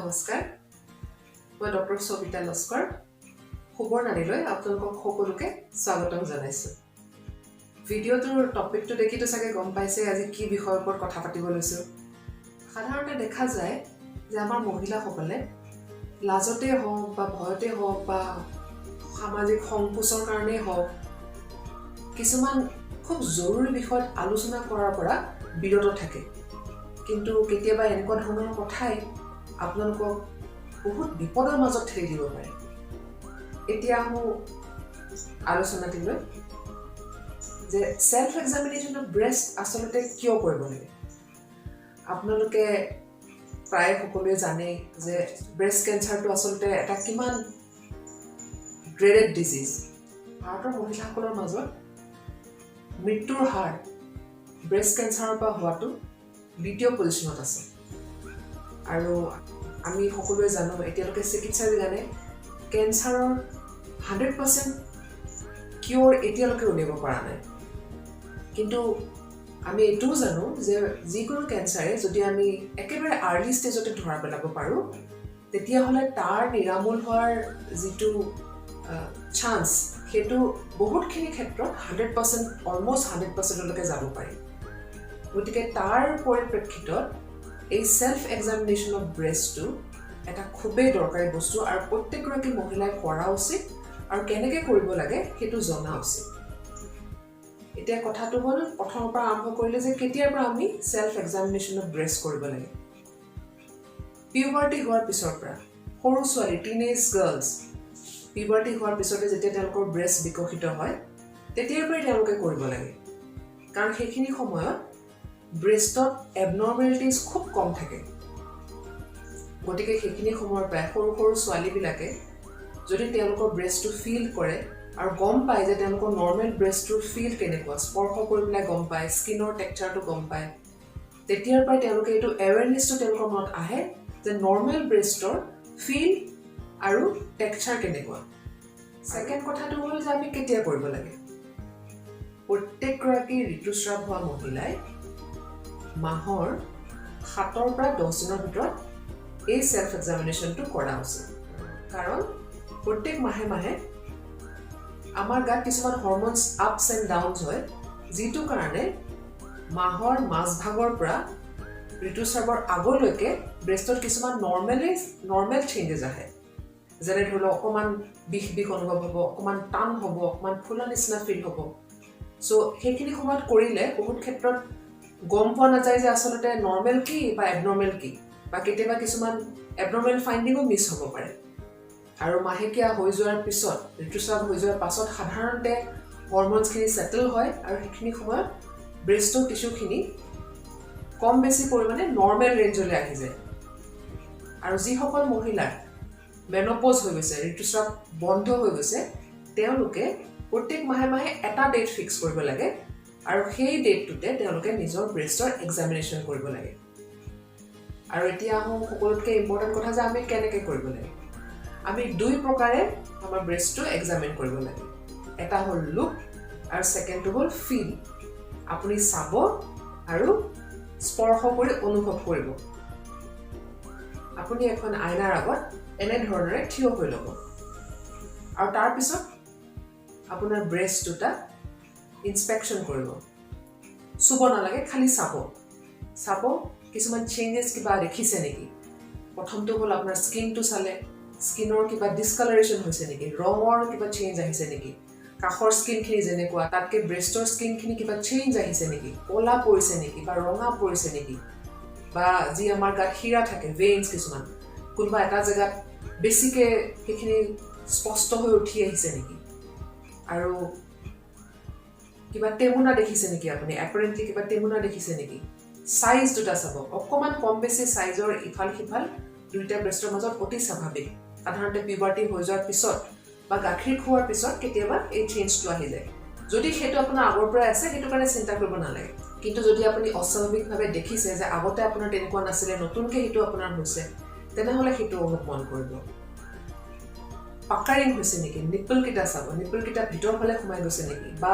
নমস্কাৰ মই ডক্টৰ সবিতা লস্কৰ খবৰনাৰীলৈ আপোনালোকক সকলোকে স্বাগতম জনাইছো ভিডিঅ'টোৰ টপিকটো দেখিটো চাগে গম পাইছে আজি কি বিষয়ৰ ওপৰত কথা পাতিব লৈছো সাধাৰণতে দেখা যায় যে আমাৰ মহিলাসকলে লাজতে হওক বা ভয়তে হওক বা সামাজিক সংকোচৰ কাৰণে হওক কিছুমান খুব জৰুৰী বিষয়ত আলোচনা কৰাৰ পৰা বিৰত থাকে কিন্তু কেতিয়াবা এনেকুৱা ধৰণৰ কথাই আপোনালোকক বহুত বিপদৰ মাজত ঠেলি দিব পাৰে এতিয়া আমি আলোচনাটিলৈ যে সেলফ এক্সামিনেশন অফ ব্ৰেষ্ট আসলতে কিয় কৰিব লাগে আপোনালোকে প্ৰায় সকলোৱে জানে যে ব্ৰেষ্ট কেন্সাৰটো আসলতে এটা কিমান ড্ৰেডেড ডিজিজ ভাৰতৰ মহিলাসকলৰ মাজত মৃত্যুৰ হাৰ ব্ৰেষ্ট কেন্সাৰৰ পৰা হোৱাটো দ্বিতীয় পজিশনত আছে আৰু আমি সকলোৱে জানো এতিয়ালৈকে চিকিৎসা বিজ্ঞানে কেন্সাৰৰ 100% কিউৰ এতিয়ালৈকে উলিয়াব পৰা নাই কিন্তু আমি এটোও জানো যে যিকোনো কেন্সাৰে যদি আমি একেবাৰে আৰ্লি ষ্টেজতে ধৰা পেলাব পাৰোঁ তেতিয়াহ'লে তাৰ নিৰামূল হোৱাৰ যিটো চান্স সেইটো বহুতখিনি ক্ষেত্ৰত 100% অলমষ্ট 100%লৈকে যাব পাৰে গতিকে তাৰ পৰিপ্ৰেক্ষিতত এই সেলফ এক্সামিনেশন অফ ব্ৰেষ্টটো এটা খুবেই দৰকাৰী বস্তু আৰু প্ৰত্যেকগৰাকী মহিলাই কৰা উচিত আৰু কেনেকৈ কৰিব লাগে সেইটো জনা উচিত এতিয়া কথাটো হ'ল প্ৰথমৰ পৰা আৰম্ভ কৰিলে যে কেতিয়াৰ পৰা আমি সেলফ এক্সামিনেশন অফ ব্ৰেষ্ট কৰিব লাগে পিউবাৰ্টি হোৱাৰ পিছৰ পৰা সৰু ছোৱালী টিনেজ গাৰ্লছ পিউবাৰ্টি হোৱাৰ পিছতে যেতিয়া তেওঁলোকৰ ব্ৰেষ্ট বিকশিত হয় তেতিয়াৰ পৰাই তেওঁলোকে কৰিব লাগে কাৰণ সেইখিনি সময়ত ব্ৰেষ্টত এবনৰ্মেলিটিজ খুব কম থাকে গতিকে সেইখিনি সময়ৰ পৰাই সৰু সৰু ছোৱালীবিলাকে যদি তেওঁলোকৰ ব্ৰেষ্টটো ফিল কৰে আৰু গম পায় যে তেওঁলোকৰ নৰ্মেল ব্ৰেষ্টটোৰ ফিল কেনেকুৱা স্পৰ্শ কৰি পেলাই গম পায় স্কিনৰ টেক্সচাৰটো গম পায় তেতিয়াৰ পৰাই তেওঁলোকে এইটো এৱেৰনেছটো তেওঁলোকৰ মনত আহে যে নৰ্মেল ব্ৰেষ্টৰ ফিল আৰু টেক্সচাৰ কেনেকুৱা ছেকেণ্ড কথাটো হ'ল যে আমি কেতিয়া কৰিব লাগে প্ৰত্যেকগৰাকী ঋতুস্ৰাৱ হোৱা মহিলাই মাহৰ 7 পৰা 10 দিনৰ ভিতৰত এই সেলফ এক্সামিনেশনটো কৰা উচিত কাৰণ প্ৰত্যেক মাহে মাহে আমাৰ গাত কিছুমান হৰম'নছ আপছ এণ্ড ডাউনছ হয় যিটো কাৰণে মাহৰ মাজভাগৰ পৰা ঋতুস্ৰাৱৰ আগলৈকে ব্ৰেষ্টত কিছুমান নৰ্মেল চেঞ্জেছ আহে যেনে ধৰি লওক অকণমান বিষ অনুভৱ হ'ব অকণমান টান হ'ব অকণমান ফুলা নিচিনা ফিল হ'ব চ' সেইখিনি সময়ত কৰিলে বহুত ক্ষেত্ৰত গম পোৱা নাযায় যে আচলতে নৰ্মেল কি বা এবনৰ্মেল কি বা কেতিয়াবা কিছুমান এবনৰ্মেল ফাইণ্ডিঙো মিছ হ'ব পাৰে আৰু মাহেকীয়া হৈ যোৱাৰ পিছত ঋতুস্ৰাৱ হৈ যোৱাৰ পাছত সাধাৰণতে হৰম'নছখিনি ছেটেল হয় আৰু সেইখিনি সময়ত ব্ৰেষ্টৰ টিচুখিনি কম বেছি পৰিমাণে নৰ্মেল ৰেঞ্জলৈ আহি যায় আৰু যিসকল মহিলাৰ মেন'পজ হৈ গৈছে ঋতুস্ৰাৱ বন্ধ হৈ গৈছে তেওঁলোকে প্ৰত্যেক মাহে মাহে এটা ডেট ফিক্স কৰিব লাগে আৰু সেই ডেটটোতে তেওঁলোকে নিজৰ ব্ৰেষ্টৰ এক্সামিনেশন কৰিব লাগে আৰু এতিয়া আহোঁ সকলোতকৈ ইম্পৰ্টেণ্ট কথা যে আমি কেনেকৈ কৰিব লাগে আমি দুই প্ৰকাৰে আমাৰ ব্ৰেষ্টটো এক্সামিন কৰিব লাগে এটা হ'ল লুক আৰু ছেকেণ্ডটো হ'ল ফিল আপুনি চাব আৰু স্পৰ্শ কৰি অনুভৱ কৰিব আপুনি এখন আইনাৰ আগত এনেধৰণেৰে থিয় হৈ ল'ব আৰু তাৰপিছত আপোনাৰ ব্ৰেষ্ট দুটা ইনস্পেকশ্যন কৰিব চুব নালাগে খালি চাব কিছুমান চেঞ্জেছ কিবা দেখিছে নেকি প্ৰথমটো হ'ল আপোনাৰ স্কিনটো চালে স্কিনৰ কিবা ডিছকালাৰেশ্যন হৈছে নেকি ৰঙৰ কিবা চেঞ্জ আহিছে নেকি কাষৰ স্কিনখিনি যেনেকুৱা তাতকৈ ব্ৰেষ্টৰ স্কিনখিনি কিবা চেঞ্জ আহিছে নেকি ক'লা পৰিছে নেকি বা ৰঙা পৰিছে নেকি বা যি আমাৰ গাত শিৰা থাকে ভেইনছ কিছুমান কোনোবা এটা জেগাত বেছিকৈ সেইখিনি স্পষ্ট হৈ উঠি আহিছে নেকি আৰু কিবা টেমুনা দেখিছে নেকি আপুনি এপাৰেণ্টলি কিবা টেমুনা দেখিছে নেকি সাইজ দুটা চাব অকণমান কম বেছি সাইজৰ ইফাল সিফাল দুইটা ব্ৰেষ্টৰ মাজত অতি স্বাভাৱিক সাধাৰণতে পিউবাৰ্টি হৈ যোৱাৰ পিছত বা গাখীৰ খোৱাৰ পিছত কেতিয়াবা এই চেঞ্জটো আহি যায় যদি সেইটো আপোনাৰ আগৰ পৰাই আছে সেইটো কাৰণে চিন্তা কৰিব নালাগে কিন্তু যদি আপুনি অস্বাভাৱিকভাৱে দেখিছে যে আগতে আপোনাৰ তেনেকুৱা নাছিলে নতুনকৈ সেইটো আপোনাৰ হৈছে তেনেহ'লে সেইটো অলপ মন কৰিব পাকাৰিং হৈছে নেকি নিপলকেইটা চাব নিপলকেইটা ভিতৰ ফালে সোমাই গৈছে নেকি বা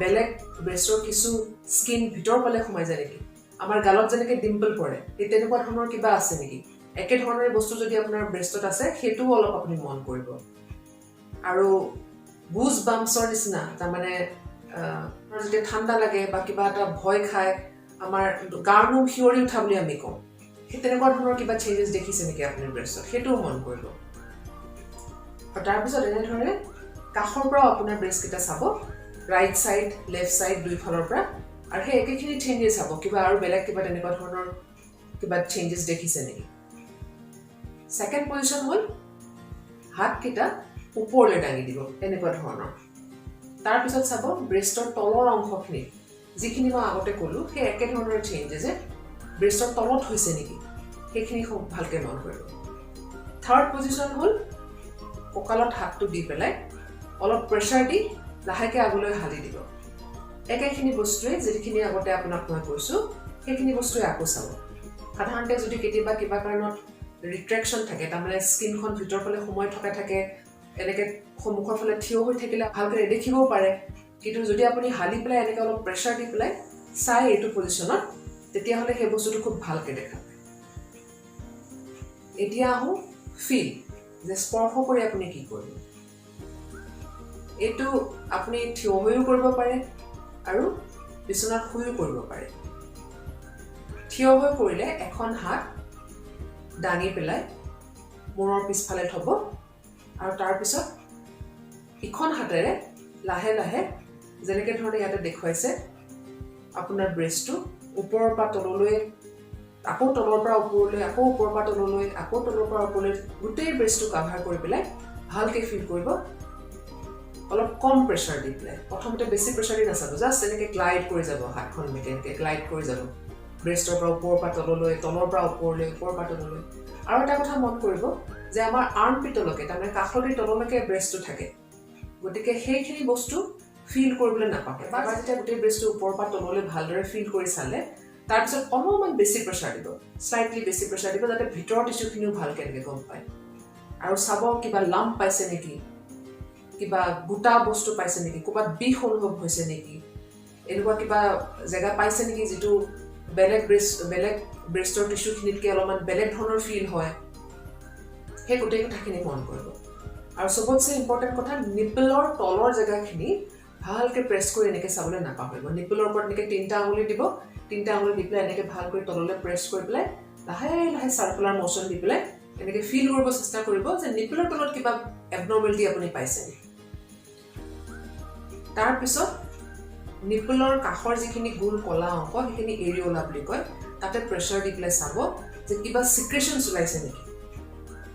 বেলেগ ব্ৰেষ্টৰ কিছু স্কিন ভিতৰ ফালে সোমাই যায় নেকি আমাৰ গালত যেনেকৈ ডিম্পল পৰে তেনেকুৱা ধৰণৰ কিবা আছে নেকি একে ধৰণৰ বস্তু যদি আপোনাৰ ব্ৰেষ্টত আছে সেইটোও অলপ আপুনি মন কৰিব আৰু গুজ বাম্পছৰ নিচিনা তাৰমানে যেতিয়া ঠাণ্ডা লাগে বা কিবা এটা ভয় খায় আমাৰ গাৰ নোম শিয়ৰি উঠা বুলি আমি কওঁ সেই তেনেকুৱা ধৰণৰ কিবা চেঞ্জেছ দেখিছে নেকি আপুনি ব্ৰেষ্টত সেইটোও মন কৰিব আৰু তাৰপিছত এনেধৰণে কাষৰ পৰা আপোনাৰ ব্ৰেষ্টকেইটা চাব ৰাইট চাইড লেফ্ট চাইড দুইফালৰ পৰা আৰু সেই একেখিনি চেঞ্জেছ চাব কিবা আৰু বেলেগ কিবা তেনেকুৱা ধৰণৰ কিবা চেঞ্জেছ দেখিছে নেকি সেকেন্ড পজিশন হ'ল হাতকেইটা ওপৰলৈ দাঙি দিব এনেকুৱা ধৰণৰ তাৰপিছত চাব ব্ৰেষ্টৰ তলৰ অংশখিনি যিখিনি মই আগতে ক'লো সেই একে ধৰণৰ চেঞ্জেছে ব্ৰেষ্টৰ তলত হৈছে নেকি সেইখিনি খুব ভালকৈ মন কৰিব থাৰ্ড পজিশন হ'ল কঁকালত হাতটো দি পেলাই অলপ প্ৰেছাৰ দি লাহেকৈ আগলৈ হালি দিব একেখিনি বস্তুৱে যিখিনি আগতে আপোনাক মই কৈছোঁ সেইখিনি বস্তুৱে আকৌ চাব সাধাৰণতে যদি কেতিয়াবা কিবা কাৰণত ৰিট্ৰেকশ্যন থাকে তাৰমানে স্কিনখন ভিতৰ ফালে সোমাই থকা থাকে এনেকৈ সন্মুখৰ ফালে থিয় হৈ থাকিলে ভালকৈ নেদেখিবও পাৰে কিন্তু যদি আপুনি হালি পেলাই এনেকৈ অলপ প্ৰেছাৰ দি পেলাই চাই এইটো পজিশ্যনত তেতিয়াহ'লে সেই বস্তুটো খুব ভালকৈ দেখা পায় এতিয়া আহোঁ ফিল যে স্পৰ্শ কৰি আপুনি কি কৰিব এইটো আপুনি থিয় হৈও কৰিব পাৰে আৰু বিচনাত শুইও কৰিব পাৰে থিয় হৈ কৰিলে এখন হাত দাঙি পেলাই মূৰৰ পিছফালে থ'ব আৰু তাৰপিছত ইখন হাতেৰে লাহে লাহে যেনেকৈ ধৰণে ইয়াতে দেখুৱাইছে আপোনাৰ ব্ৰেষ্টটো ওপৰৰ পৰা তললৈ আকৌ তলৰ পৰা ওপৰলৈ আকৌ ওপৰৰ পৰা তললৈ আকৌ তলৰ পৰা ওপৰলৈ গোটেই ব্ৰেষ্টটো কাভাৰ কৰি পেলাই ভালকৈ ফিল কৰিব অলপ কম প্ৰেছাৰ দি পেলাই প্ৰথমতে বেছি প্ৰেছাৰ দি নাচাব জাষ্ট এনেকৈ গ্লাইড কৰি যাব হাতখন এনেকৈ গ্লাইড কৰি যাব ব্ৰেষ্টৰ পৰা ওপৰৰ পৰা তললৈ তলৰ পৰা ওপৰলৈ ওপৰৰ পৰা তললৈ আৰু এটা কথা মন কৰিব যে আমাৰ আৰ্মপিটলৈকে তাৰমানে কাষলৈ তললৈকে ব্ৰেষ্টটো থাকে গতিকে সেইখিনি বস্তু ফিল কৰিবলৈ নাপাব এবাৰ যেতিয়া গোটেই ব্ৰেষ্টটো ওপৰৰ পৰা তললৈ ভালদৰে ফিল কৰি চালে তাৰপিছত অলপমান বেছি প্ৰেছাৰ দিব স্লাইটলি বেছি প্ৰেছাৰ দিব যাতে ভিতৰৰ টিচুখিনিও ভালকৈ এনেকৈ গম পায় আৰু চাব কিবা লাম্প পাইছে নেকি কিবা গোটা বস্তু পাইছে নেকি ক'ৰবাত বিষ অনুভৱ হৈছে নেকি এনেকুৱা কিবা জেগা পাইছে নেকি যিটো বেলেগ ব্ৰেষ্টৰ টিচুখিনিতকৈ অলপমান বেলেগ ধৰণৰ ফিল হয় সেই গোটেই কথাখিনি মন কৰিব আৰু চবতছে ইম্পৰ্টেণ্ট কথা নিপলৰ তলৰ জেগাখিনি ভালকৈ প্ৰেছ কৰি এনেকৈ চাবলৈ নাপাহৰিব নিপলৰ ওপৰত এনেকৈ তিনিটা আঙুলি দিব তিনিটা আঙুলি দি পেলাই এনেকৈ ভালকৈ তললৈ প্ৰেছ কৰি পেলাই লাহে লাহে চাৰ্কুলাৰ ম'শ্যন দি পেলাই এনেকৈ ফিল কৰিব চেষ্টা কৰিব যে নিপলৰ তলত কিবা এবনৰ্মেলিটি আপুনি পাইছে তাৰপিছত নিপলৰ কাষৰ যিখিনি গোল কলা অংশ সেইখিনি এৰিঅলা বুলি কয় তাতে প্ৰেছাৰ দি পেলাই চাব যে কিবা চিক্ৰেশ্যনছ ওলাইছে নেকি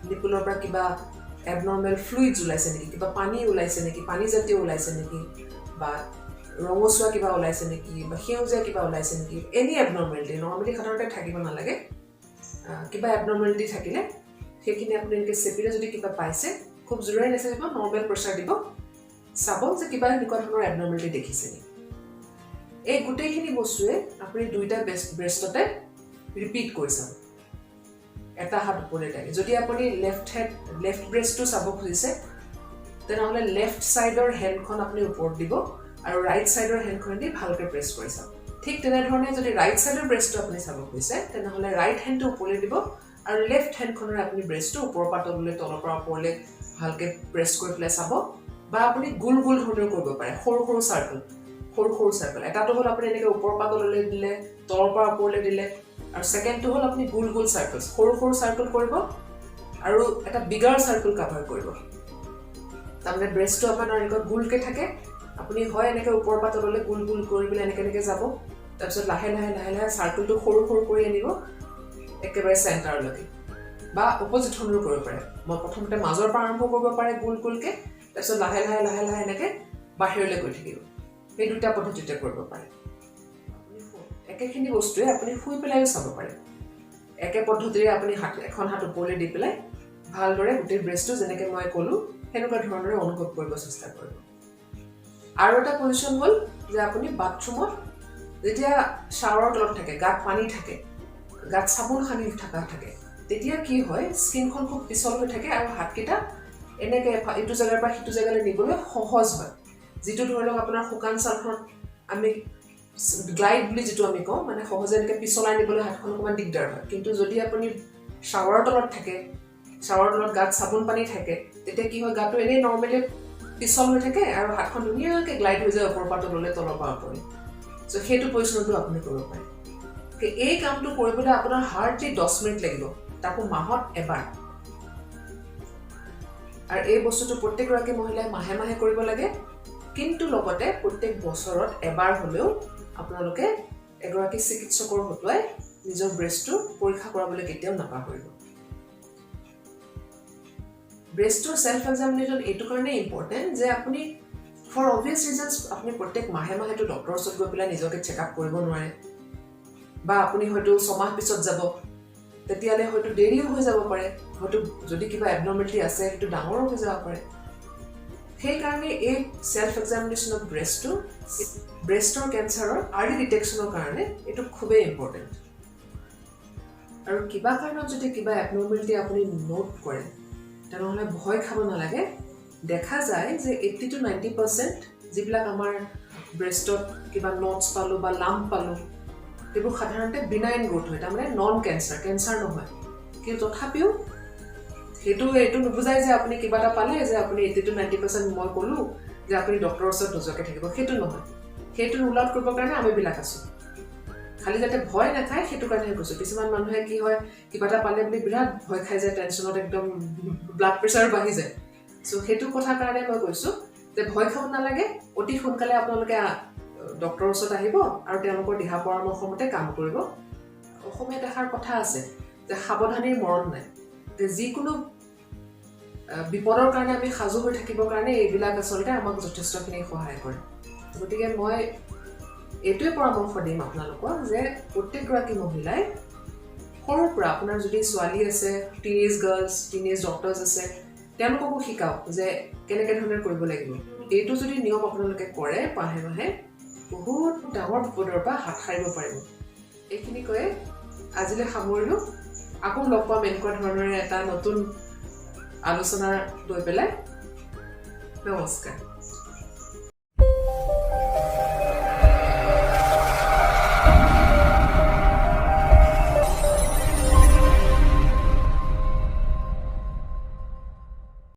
নিপলৰ পৰা কিবা এবনৰ্মেল ফ্লুইডছ ওলাইছে নেকি কিবা পানী ওলাইছে নেকি পানীজাতীয় ওলাইছে নেকি বা ৰঙচুৱা কিবা ওলাইছে নেকি বা সেউজীয়া কিবা ওলাইছে নেকি এনি এবনৰ্মেলিটি নৰ্মেলি সাধাৰণতে থাকিব নালাগে কিবা এবনৰ্মেলিটি থাকিলে সেইখিনি আপুনি এনেকৈ চেপিলে যদি কিবা পাইছে খুব জোৰে নেচাপিব নৰ্মেল প্ৰেছাৰ দিব চাব যে কিবা এনেকুৱা ধৰণৰ এবনৰ্মেলিটি দেখিছে নেকি এই গোটেইখিনি বস্তুৱে আপুনি দুইটা ব্ৰেষ্টতে ৰিপিট কৰি চাব এটা হাত ওপৰলৈ দাঙি যদি আপুনি লেফ্ট ব্ৰেষ্টটো চাব খুজিছে তেনেহ'লে লেফ্ট ছাইডৰ হেণ্ডখন আপুনি ওপৰত দিব আৰু ৰাইট ছাইডৰ হেণ্ডখনেদি ভালকৈ প্ৰেছ কৰি চাব ঠিক তেনেধৰণে যদি ৰাইট ছাইডৰ ব্ৰেষ্টটো আপুনি চাব খুজিছে তেনেহ'লে ৰাইট হেণ্ডটো ওপৰলৈ দিব আৰু লেফ্ট হেণ্ডখনেৰে আপুনি ব্ৰেষ্টটো ওপৰৰ পৰা তললৈ তলৰ পৰা ওপৰলৈ ভালকৈ প্ৰেছ কৰি পেলাই চাব বা আপুনি গোল গোল ধৰণেও কৰিব পাৰে সৰু সৰু চাৰ্কল এটাটো হ'ল আপুনি এনেকৈ ওপৰৰ পৰা তললৈ দিলে তলৰ পৰা ওপৰলৈ দিলে আৰু ছেকেণ্ডটো হ'ল আপুনি গোল গোল চাৰ্কলছ সৰু সৰু চাৰ্কল কৰিব আৰু এটা বিগাৰ চাৰ্কল কাভাৰ কৰিব তাৰমানে ব্ৰেষ্টটো আপোনাৰ এনেকৈ গোলকৈ থাকে আপুনি হয় এনেকৈ ওপৰৰ পৰা তললৈ গোল গোল কৰি পেলাই এনেকৈ যাব তাৰপিছত লাহে লাহে লাহে লাহে চাৰ্কলটো সৰু সৰু কৰি আনিব একেবাৰে চেণ্টাৰলৈকে বা অপজিট ধৰণেও কৰিব পাৰে মই প্ৰথমতে মাজৰ পৰা আৰম্ভ কৰিব পাৰে গোল গোলকৈ তাৰপিছত লাহে লাহে লাহে লাহে এনেকৈ বাহিৰলৈ গৈ থাকিব এই দুটা পদ্ধতিতে কৰিব পাৰে একেখিনি বস্তুৱে আপুনি শুই পেলাইও চাব পাৰে একে পদ্ধতিৰে আপুনি এখন হাত ওপৰলৈ দি পেলাই ভালদৰে গোটেই ব্ৰেষ্টটো যেনেকৈ মই ক'লোঁ সেনেকুৱা ধৰণৰে অনুভৱ কৰিব চেষ্টা কৰিব আৰু এটা পজিশ্যন হ'ল যে আপুনি বাথৰুমত যেতিয়া শ্বাৱাৰৰ তলত থাকে গাত পানী থাকে গাত চাবোন সানি থকা থাকে তেতিয়া কি হয় স্কিনখন খুব পিছল হৈ থাকে আৰু হাতকেইটা এনেকৈ ইটো জেগাৰ পৰা সিটো জেগালৈ নিবলৈ সহজ হয় যিটো ধৰি লওক আপোনাৰ শুকান ছালখনত আমি গ্লাইড বুলি যিটো আমি কওঁ মানে সহজে এনেকৈ পিছলাই নিবলৈ হাতখন অকণমান দিগদাৰ হয় কিন্তু যদি আপুনি শাৱাৰৰ তলত থাকে, শাৱাৰৰ তলত গাত চাবোন পানী থাকে, তেতিয়া কি হয় গাটো এনেই নৰ্মেলি পিছল হৈ থাকে আৰু হাতখন ধুনীয়াকৈ গ্লাইড হৈ যায় ওপৰৰ পৰা তললৈ, তলৰ পৰা ওপৰলৈ। চ' সেইটো পজিশ্যনটো আপুনি কৰিব পাৰে। এই কামটো কৰিবলৈ আপোনাৰ হাৰ্ডলি 10 মিনিট লাগিব, তাকো মাহত এবাৰ। আৰু এই বস্তুটো প্ৰত্যেকগৰাকী মহিলাই মাহে মাহে কৰিব লাগে, কিন্তু লগতে প্ৰত্যেক বছৰত এবাৰ হ'লেও আপোনালোকে এগৰাকী চিকিৎসকৰ হতুৱাই নিজৰ ব্ৰেষ্টটো পৰীক্ষা কৰাবলৈ কেতিয়াও নাপাহৰিব। ব্ৰেষ্টৰ সেলফ এক্সামিনেশ্যন এইটো কাৰণে ইম্পৰ্টেণ্ট যে আপুনি ফৰ অবভিয়াছ ৰিজনছ আপুনি প্ৰত্যেক মাহে মাহেতো ডক্টৰৰ ওচৰত গৈ পেলাই নিজকে চেকআপ কৰিব নোৱাৰে, বা আপুনি হয়তো 6 মাহ পিছত যাব, তেতিয়ালে হয়তো দেৰিও হৈ যাব পাৰে, হয়তো যদি কিবা এবনৰ্মেলিটি আছে সেইটো ডাঙৰো হৈ যাব পাৰে। সেইকাৰণে এই সেলফ এক্সামিনেশ্যন অফ ব্ৰেষ্টটো ব্ৰেষ্টৰ কেঞ্চাৰৰ আৰ্লি ডিটেকশ্যনৰ কাৰণে এইটো খুবেই ইম্পৰ্টেণ্ট। আৰু কিবা কাৰণত যদি কিবা এবনৰ্মেলিটি আপুনি নোট কৰে, তেনেহ'লে ভয় খাব নালাগে। দেখা যায় যে 80 to 90% যিবিলাক আমাৰ ব্ৰেষ্টত কিবা নটছ পালোঁ বা লাম্প পালোঁ, সেইবোৰ সাধাৰণতে বিনাইন গ্ৰোথ হয়, তাৰমানে নন কেঞ্চাৰ, কেঞ্চাৰ নহয়। কিন্তু তথাপিও এইটো নুবুজায় যে আপুনি কিবা এটা পালে যে আপুনি 80 to 90% মই ক'লোঁ যে আপুনি ডক্টৰৰ ওচৰত নোযোৱাকৈ থাকিব, সেইটো নহয়। সেইটো ৰুল আউট কৰিবৰ কাৰণে আমিবিলাক আছোঁ। খালি যাতে ভয় নাখায় সেইটো কাৰণেহে কৈছোঁ। কিছুমান মানুহে কি হয়, কিবা এটা পালে বুলি বিৰাট ভয় খাই যায়, টেনশ্যনত একদম ব্লাড প্ৰেছাৰ বাঢ়ি যায়। চ' সেইটো কথাৰ কাৰণে মই কৈছোঁ যে ভয় খাব নালাগে, অতি সোনকালে আপোনালোকে ডক্টৰৰ ওচৰত আহিব আৰু তেওঁলোকৰ দিহা পৰামৰ্শ মতে কাম কৰিব। অসমীয়াত এষাৰ কথা আছে যে সাৱধানীৰ মৰণ নাই, যে যিকোনো বিপদৰ কাৰণে আমি সাজু হৈ থাকিবৰ কাৰণে এইবিলাক আচলতে আমাক যথেষ্টখিনি সহায় কৰে। গতিকে মই এইটোৱে পৰামৰ্শ দিম আপোনালোকক যে প্ৰত্যেকগৰাকী মহিলাই সৰুৰ পৰা, আপোনাৰ যদি ছোৱালী আছে, টিনেজ গাৰ্লছ, টিনেজ ডক্টৰ্ছ আছে, তেওঁলোককো শিকাওক যে কেনেকৈ ধৰণে কৰিব লাগিব। এইটো যদি নিয়ম আপোনালোকে কৰে মাহে মাহে, বহুত ডাঙৰ বিপদৰ পৰা হাত সাৰিব পাৰিব। এইখিনি কৈয়ে আজিলৈ সামৰিলোঁ। আকৌ লগ পাম এনেকুৱা ধৰণৰে এটা নতুন আলোচনা লৈ পেলাই। নমস্কাৰ।